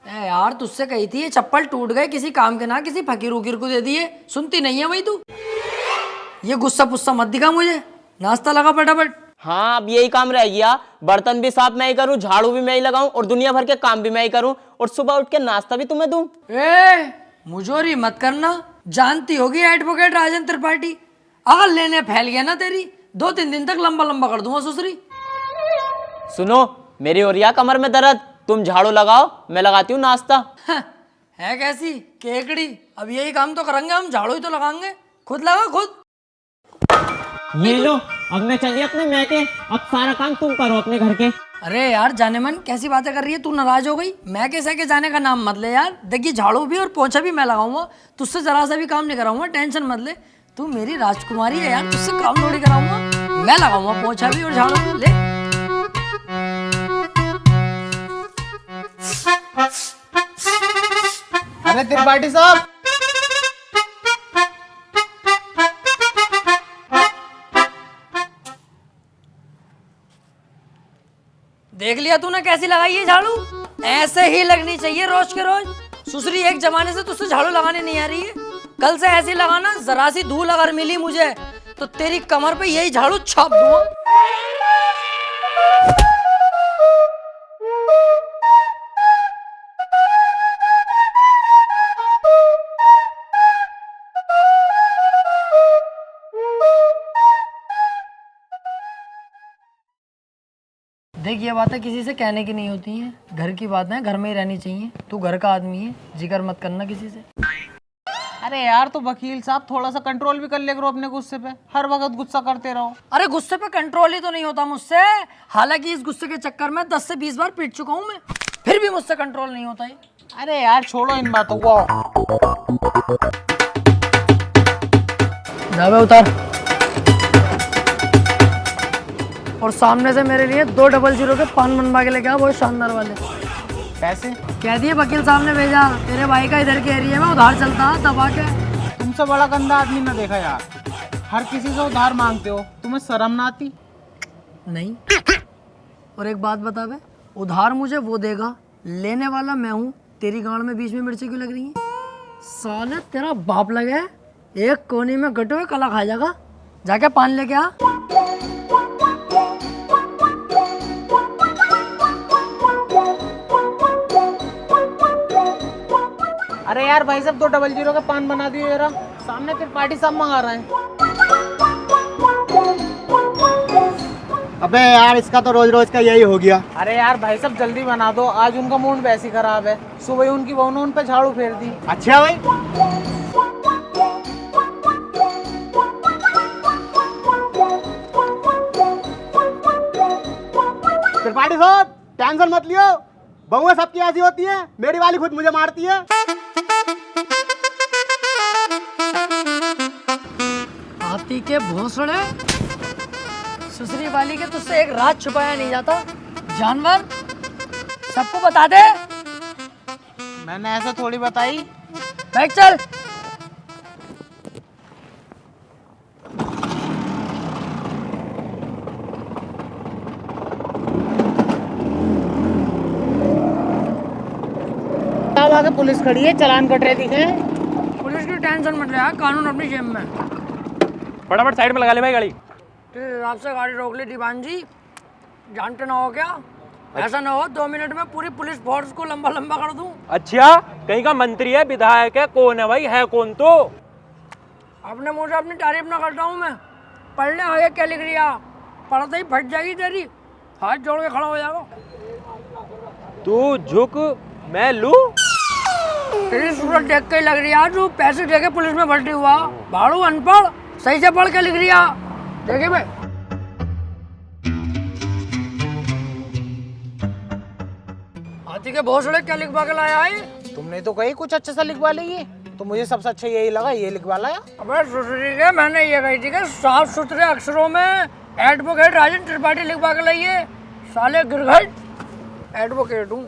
यार तुझसे कही थी ये चप्पल टूट गए, किसी काम के ना किसी फकीर उकीर को दे दिए, सुनती नहीं है भाई तू। ये गुस्सा पुस्सा मत दिखा मुझे, नाश्ता लगा फटाफट। हाँ अब यही काम रह गया, बर्तन भी साफ मैं ही करूं, झाड़ू भी मैं ही लगाऊं और दुनिया भर के काम भी मैं ही करूं और सुबह उठ के नाश्ता भी तुम्हें दूं। मुझोरी मत करना, जानती होगी एडवोकेट राजन त्रिपाठी, अगर लेने फैल गया ना तेरी 2-3 दिन तक लंबा लंबा कर दूंगा सुसरी। सुनो मेरी ओरिया कमर में दर्द, तुम झाड़ू लगाओ मैं लगाती हूँ नाश्ता। है कैसी केकड़ी, अब यही काम तो करेंगे हम, झाड़ू ही तो लगाएंगे, खुद लगा खुद। ये लो अब मैं चलिए अपने मैके, अब सारा काम तुम करो अपने घर के। अरे यार जाने मन कैसी बातें कर रही है, तू नाराज हो गई? मैं कैसे के जाने का नाम मत ले यार, देखिए झाड़ू भी और पोछा भी मैं लगाऊंगा, तुझसे जरा सा भी काम नहीं कराऊंगा, टेंशन मत ले। तू मेरी राजकुमारी है यार, तुझसे काम थोड़ी कराऊंगा, मैं लगाऊंगा पोछा भी और झाड़ू भी। ले अरे त्रिपाठी साहब, देख लिया तूने कैसी लगाई है झाड़ू, ऐसे ही लगनी चाहिए रोज के रोज। सुसरी एक जमाने से तुझसे झाड़ू लगाने नहीं आ रही है, कल से ऐसी लगाना, जरा सी धूल अगर मिली मुझे तो तेरी कमर पे यही झाड़ू छाप दूंगा। देख ये बातें किसी से कहने की नहीं होती हैं, घर की बातें हैं, घर में ही रहनी चाहिए। तू घर का आदमी है, जिक्र मत करना किसी से। अरे यार तो वकील साहब थोड़ा सा कंट्रोल भी कर ले करो अपने गुस्से पे, हर वक्त गुस्सा करते रहो। अरे गुस्से पे कंट्रोल ही तो नहीं होता मुझसे, हालांकि इस गुस्से के चक्कर में 10 से 20 बार पीट चुका हूँ मैं, फिर भी मुझसे कंट्रोल नहीं होता है। अरे यार छोड़ो इन बातों को। जावे उतार, और सामने से मेरे लिए 200 के पान बनवा के लेके आ, बहुत शानदार वाले। पैसे कह दिए वकील साहब ने भेजा, तेरे भाई का इधर के एरिया में उधार चलता दबा के। तुमसे बड़ा गंदा आदमी ना देखा यार, हर किसी से उधार मांगते हो, तुम्हें शर्म ना आती? नहीं, और एक बात बता बे, उधार मुझे वो देगा, लेने वाला मैं हूँ। तेरी गांड में बीच में मिर्ची क्यों लग रही है? साले तेरा बाप लगे, एक कोने में गटे हुए कला खा जाएगा, जाके पान लेके आ। अरे यार भाई साहब 200 का पान बना दियो जरा, सामने त्रिपाठी साहब मंगा रहे हैं। अबे यार इसका तो रोज रोज का यही हो गया। अरे यार भाई साहब जल्दी बना दो, आज उनका मूड वैसे ही खराब है, सुबह ही उनकी बहू ने उन पे झाड़ू फेर दी। अच्छा भाई, त्रिपाठी साहब टेंशन मत लियो, बहुएं सबकी ऐसी होती है, मेरी वाली खुद मुझे मारती है। हाथी के भोसड़े, सुसरी वाली के तुझसे एक राज छुपाया नहीं जाता, जानवर सबको बता दे। मैंने ऐसा थोड़ी बताई। बैठ चल। आगे पुलिस खड़ी है, चालान कट रहे दिखे। पुलिस की टेंशन मत ले यार, कानून अपनी जेब में। फटाफट साइड में लगा ले भाई गाड़ी। तेरे हिसाब से गाड़ी रोक ली दीवान जी, जानते ना हो क्या? ऐसा ना हो 2 मिनट में पूरी पुलिस फोर्स को लंबा लंबा कर दूं। अच्छा कहीं का मंत्री है, विधायक है, कौन है भाई, है कौन? तो अपने मुंह से अपनी तारीफ ना करता हूँ मैं, पढ़ने आगे क्या लिख रिया, पढ़ते ही फट जाएगी तेरी, हाथ जोड़ के खड़ा हो जाएगा। तू झुक मैं लू। तेरी सूरत देख के ही लग रही है तू पैसे दे के पुलिस में भर्ती हुआ, भाड़ू अनपढ़, सही से पढ़ के लिख रिया। देखे भाई हाथी के भोसड़े क्या लिखवा के लाया है? तुमने तो कही कुछ अच्छा सा लिखवा ली, तो मुझे सबसे अच्छा यही लगा, ये लिखवा लाया। अबे सुसरी के मैंने ये कही थी कि साफ सुथरे अक्षरों में एडवोकेट राजन त्रिपाठी लिखवा के लाइए, साले गिरघट एडवोकेट हूँ।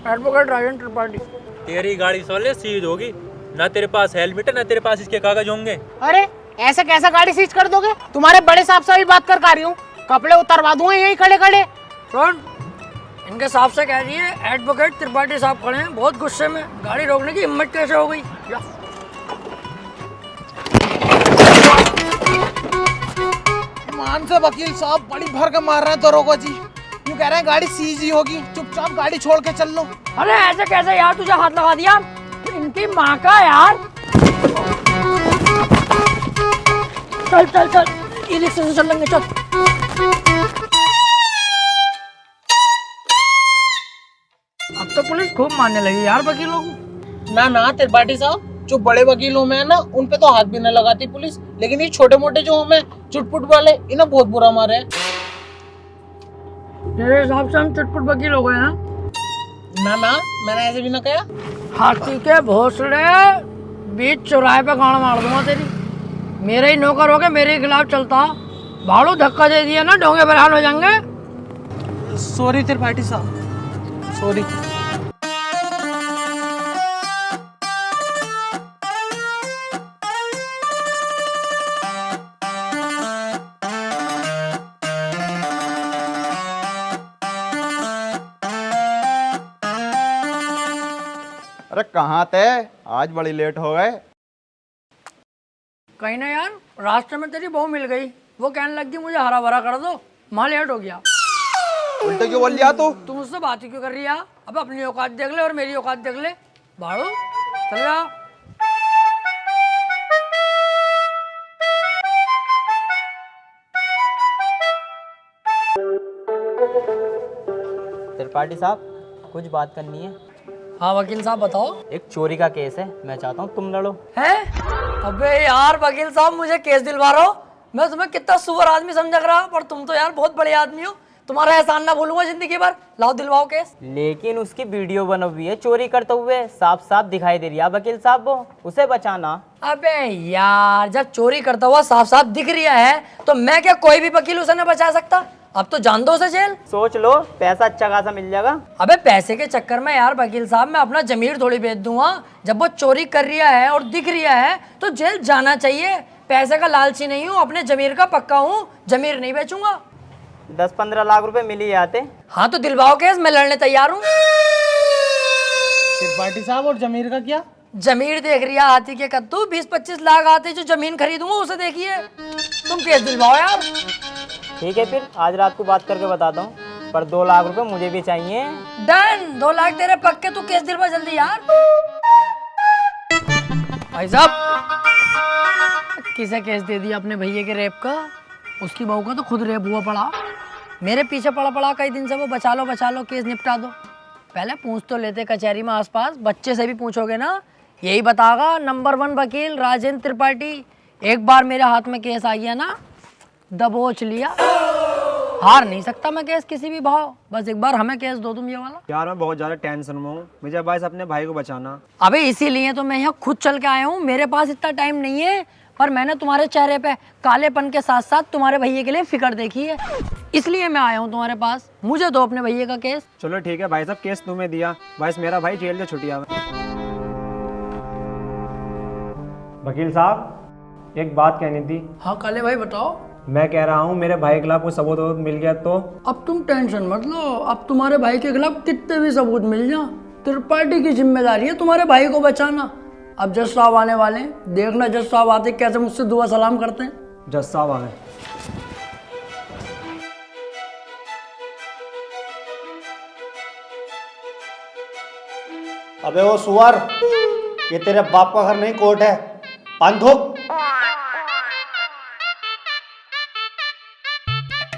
एडवोकेट राजन त्रिपाठी। तेरी गाड़ी सोले सीध होगी, ना तेरे पास हेलमेट है ना तेरे पास इसके कागज होंगे। अरे ऐसे कैसे गाड़ी सीज कर दोगे? तुम्हारे बड़े साहब से भी बात कर रही हूँ, कपड़े उतरवा दूंगा यहीं खड़े खड़े। सुन, इनके साहब से कह दिए एडवोकेट त्रिपाठी साहब खड़े हैं, बहुत गुस्से में, गाड़ी रोकने की हिम्मत कैसे हो गई? या। मान से वकील साहब बड़ी भर के मार रहे हैं दरोगा जी, यूँ कह रहे हैं गाड़ी सीज ही होगी, चुपचाप गाड़ी छोड़ के चल लो। अरे ऐसे कैसे यार, तुझे हाथ लगा दिया? इनकी माँ का यार। चल चल चल, ई रिक्शे से चल लेंगे, चल। अब तो पुलिस खूब मारने लगी यार वकीलों को। ना त्रिपाठी साहब, जो बड़े वकील हूँ मैं ना, उन पे तो हाथ भी न लगाती पुलिस, लेकिन ये छोटे मोटे जो हूँ मैं, चुटपुट वाले, इन्हें बहुत बुरा मारे है। तेरे हिसाब से हम चुटपुट वकील हो गए हैं? ना मैंने ऐसे भी ना कहा। हाथी के भोसड़े, बीच चौराहे पे गाड़ मार दूंगा तेरी। मेरे ही नौकर हो गए, मेरे खिलाफ चलता, भाड़ू धक्का दे दिया ना, डोंगे बरहाल हो जाएंगे। सॉरी त्रिपाठी साहब, सॉरी। अरे कहाँ थे? आज बड़ी लेट हो गए। कहीं ना यार, रास्ते में तेरी बहू मिल गई, वो कहने लगी मुझे हरा भरा कर दो, माँ लेट हो गया। उल्टे क्यों बोल लिया तू? तुम उससे बात ही क्यों कर रही है? अब अपनी औकात देख ले और मेरी औकात देख ले। भाड़ू चल जा। त्रिपाठी साहब कुछ बात करनी है। हाँ वकील साहब बताओ। एक चोरी का केस है, मैं चाहता हूँ तुम लड़ो। है? अबे यार वकील साहब, मुझे केस दिलवा रहे हो? मैं तुम्हें कितना सुअर आदमी समझ रहा, पर तुम तो यार बहुत बड़े आदमी हो, तुम्हारा एहसान ना भूलूंगा जिंदगी भर। लाओ दिलवाओ केस। लेकिन उसकी वीडियो बनी हुई है चोरी करते हुए, साफ साफ दिखाई दे रही है वकील साहब, वो उसे बचाना। अबे यार, जब चोरी करता हुआ साफ साफ दिख रहा है तो मैं क्या कोई भी वकील उसे न बचा सकता? अब तो जान दो उसे जेल। सोच लो, पैसा अच्छा खासा मिल जाएगा। अबे पैसे के चक्कर में यार वकील साहब मैं अपना जमीर थोड़ी बेच दूंगा। जब वो चोरी कर रहा है और दिख रहा है तो जेल जाना चाहिए। पैसे का लालची नहीं हूँ, अपने जमीर का पक्का हूँ, जमीर नहीं बेचूंगा। 10-15 लाख रुपए मिल ही जाते। हाँ तो दिलवाओ केस, मैं लड़ने तैयार हूँ। त्रिपाठी साहब और जमीर का क्या? जमीर देख रही है हाथी के कद्दू, 20-25 लाख आते जो जमीन खरीदूंगा उसे देखिए। तुम केस दिलवाओ यार। ठीक है, फिर आज रात को बात करके बताता हूँ, पर 2 लाख रुपए मुझे भी चाहिए। डन, 2 लाख तेरे पक्के, तू केस दिलवा जल्दी यार। भाई साहब, किसे केस दे दिया अपने भैया के रेप का? उसकी बहू का तो खुद रेप हुआ पड़ा, मेरे पीछे पड़ा कई दिन से वो। बचा लो केस निपटा दो। पहले पूछ तो लेते कचहरी में आसपास, बच्चे से भी पूछोगे ना, यही बतागा नंबर 1 वकील राजेंद्र त्रिपाठी। एक बार मेरे हाथ में केस आ गया ना, दबोच लिया, हार नहीं सकता मैं केस किसी भी भाव। बस एक बार हमें केस दो तुम ये वाला। यार मैं बहुत ज्यादा टेंशन में हूँ, मुझे बस अपने भाई को बचाना। अबे इसीलिए तो मैं यहाँ खुद चल के आया हूँ, मेरे पास इतना टाइम नहीं है, पर मैंने तुम्हारे चेहरे पे कालेपन के साथ साथ तुम्हारे भैया के लिए फिक्र देखी है, इसलिए मैं आया हूँ तुम्हारे पास। मुझे दो अपने भैया का केस। चलो ठीक है भाई साहब, केस तुम्हें दिया, बस मेरा भाई जेल से छुट्टी आवे। वकील साहब एक बात कहनी थी। हाँ काले भाई बताओ। मैं कह रहा हूँ मेरे भाई के खिलाफ कोई सबूत मिल गया तो? अब तुम टेंशन मत लो, अब तुम्हारे भाई के खिलाफ कितने भी सबूत मिल जाए, त्रिपाठी की जिम्मेदारी है तुम्हारे भाई को बचाना। अब जज साहब आने वाले हैं, देखना जज साहब आते कैसे मुझसे दुआ सलाम करते हैं। जज साहब आ गए। अबे वो सुअर, ये तेरे बाप का घर नहीं कोर्ट है, पान थूक।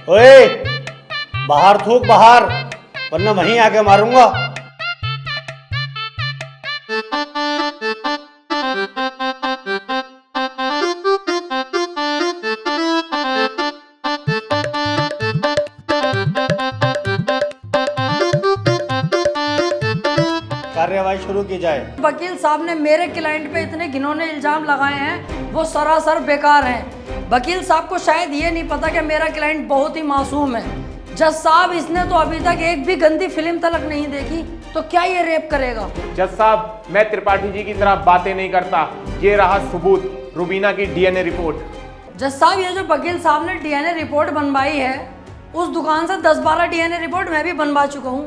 ओए बाहर थूक बाहर, वरना वहीं आके मारूंगा। कार्यवाही शुरू की जाए। वकील साहब ने मेरे क्लाइंट पे इतने घिनौने इल्जाम लगाए हैं, वो सरासर बेकार हैं। वकील साहब को शायद ये नहीं पता कि मेरा क्लाइंट बहुत ही मासूम है। जज साहब, इसने तो अभी तक एक भी गंदी फिल्म तलक नहीं देखी, तो क्या ये रेप करेगा? जज साहब, मैं त्रिपाठी जी की तरह बातें नहीं करता, ये रहा सबूत। रुबीना की डीएनए रिपोर्ट। जज साहब, ये जो वकील साहब ने डीएनए रिपोर्ट बनवाई है, उस दुकान से 10-12 डीएनए रिपोर्ट मैं भी बनवा चुका हूँ।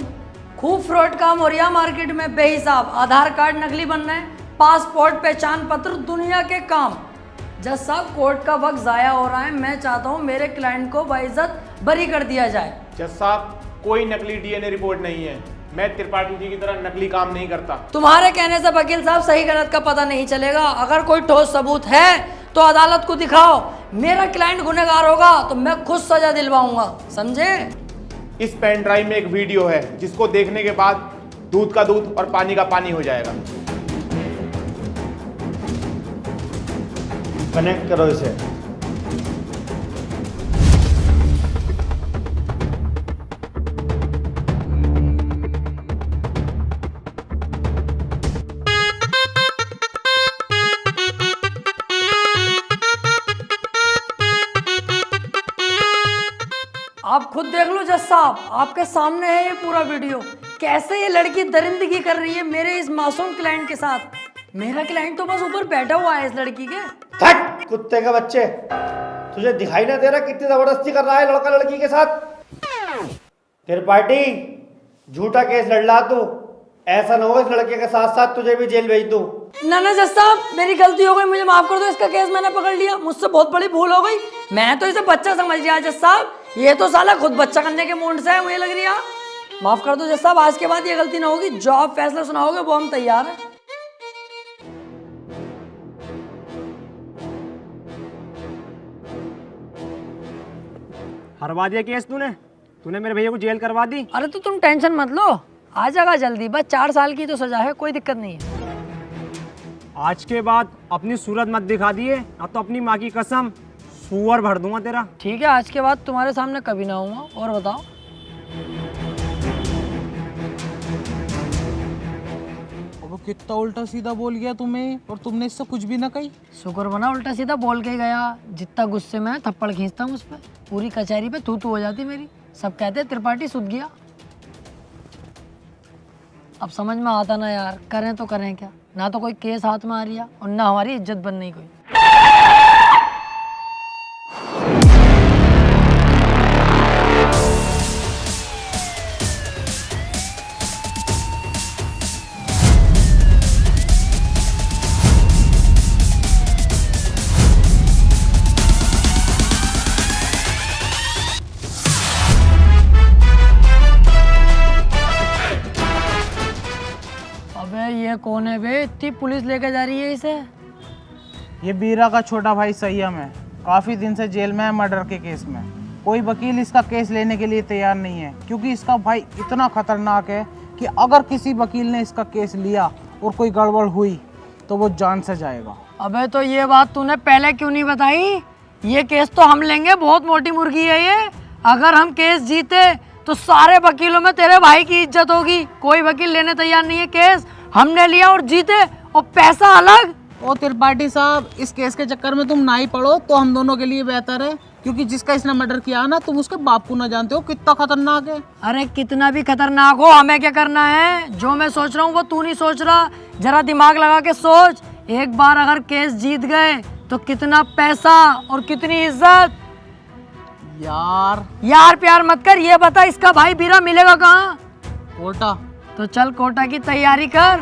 खूब फ्रॉड काम हो रहा है मार्केट में बेहिसाब। आधार कार्ड नकली बन रहे हैं, पासपोर्ट, पहचान पत्र, दुनिया के काम। जज साहब, कोर्ट का वक्त ज़ाया हो रहा है। मैं चाहता हूँ मेरे क्लाइंट को बाइज्जत बरी कर दिया जाए। जज साहब, कोई नकली डीएनए रिपोर्ट नहीं है। मैं त्रिपाठी जी की तरह नकली काम नहीं करता। तुम्हारे कहने से वकील साहब सही गलत का पता नहीं चलेगा। अगर कोई ठोस सबूत है तो अदालत को दिखाओ। मेरा क्लाइंट गुनहगार होगा तो मैं खुद सजा दिलवाऊंगा, समझे? इस पेन ड्राइव में एक वीडियो है जिसको देखने के बाद दूध का दूध और पानी का पानी हो जाएगा। कनेक्ट करो इसे। आप खुद देख लो जज साहब, आपके सामने है ये पूरा वीडियो। कैसे ये लड़की दरिंदगी कर रही है मेरे इस मासूम क्लाइंट के साथ। मेरा क्लाइंट तो बस ऊपर बैठा हुआ है इस लड़की के। हट कुत्ते का बच्चे, तुझे दिखाई ना दे रहा कितनी जबरदस्ती कर रहा है लड़का लड़की के साथ? त्रिपाठी, झूठा केस लड़ ला तू। ऐसा ना हो इस लड़के के साथ साथ तुझे भी जेल भेज दूं। ना ना जज साहब, मेरी गलती हो गई, मुझे माफ कर दो। इसका केस मैंने पकड़ लिया, मुझसे बहुत बड़ी भूल हो गई। मैं तो इसे बच्चा समझ लिया जज साहब। ये तो साला खुद बच्चा करने के मूड से है, मुझे लग रही है। माफ कर दो जज साहब, आज के बाद ये गलती ना होगी। जो आप फैसला सुनाओगे वो हम तैयार हैं। हरवा दिया केस तूने मेरे भैया को जेल करवा दी। अरे तो तुम टेंशन मत लो, आ जाएगा जल्दी। बस 4 साल की तो सजा है, कोई दिक्कत नहीं है। आज के बाद अपनी सूरत मत दिखा दिए, अब तो अपनी माँ की कसम सुअर भर दूंगा तेरा। ठीक है, आज के बाद तुम्हारे सामने कभी ना आऊंगा। और बताओ। अब कितना उल्टा सीधा बोल गया तुम्हें, और तुमने इससे कुछ भी ना कही। शुक्र बना उल्टा सीधा बोल के गया। जितना गुस्से में थप्पड़ खींचता हूँ उस पर, पूरी कचहरी पे तू हो जाती मेरी। सब कहते त्रिपाठी सुध गया। अब समझ में आता ना यार, करें तो करें क्या। ना तो कोई केस हाथ में आ रही है और ना हमारी इज्जत बन रही कोई। अबे ये कौन है बे? इतनी पुलिस लेके जा रही है इसे। ये बीरा का छोटा भाई संयम है, काफी दिन से जेल में है मर्डर के केस में। कोई वकील इसका केस लेने के लिए तैयार नहीं है, क्योंकि इसका भाई इतना खतरनाक है कि अगर किसी वकील ने इसका केस लिया और कोई गड़बड़ हुई तो वो जान से जाएगा। अबे तो ये बात तूने पहले क्यों नहीं बताई? ये केस तो हम लेंगे, बहुत मोटी मुर्गी है ये। अगर हम केस जीते तो सारे वकीलों में तेरे भाई की इज्जत होगी। कोई वकील लेने तैयार नहीं है केस, हमने लिया और जीते, और पैसा अलग। ओ त्रिपाठी साहब, इस केस के चक्कर में तुम ना ही पड़ो तो हम दोनों के लिए बेहतर है, क्योंकि जिसका इसने मर्डर किया ना, तुम उसके बाप को ना जानते हो कितना खतरनाक है। अरे कितना भी खतरनाक हो, हमें क्या करना है? जो मैं सोच रहा हूँ वो तू नहीं सोच रहा। जरा दिमाग लगा के सोच। एक बार अगर केस जीत गए तो कितना पैसा और कितनी इज्जत। यार प्यार मत कर। ये बता, इसका भाई बीरा मिलेगा कहाँ? कोटा। तो चल कोटा की तैयारी कर।